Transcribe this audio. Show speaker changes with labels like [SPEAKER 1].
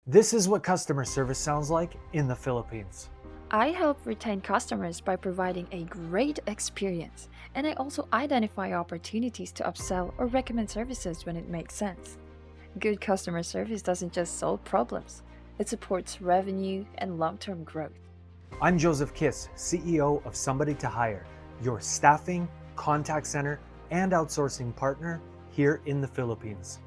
[SPEAKER 1] This is what customer service sounds like in the Philippines.
[SPEAKER 2] I help retain customers by providing a great experience, and I also identify opportunities to upsell or recommend services when it makes sense. Good customer service doesn't just solve problems, it supports revenue and long term growth.
[SPEAKER 1] I'm Joseph Kiss, CEO of Somebody to Hire, your staffing, contact center, and outsourcing partner here in the Philippines.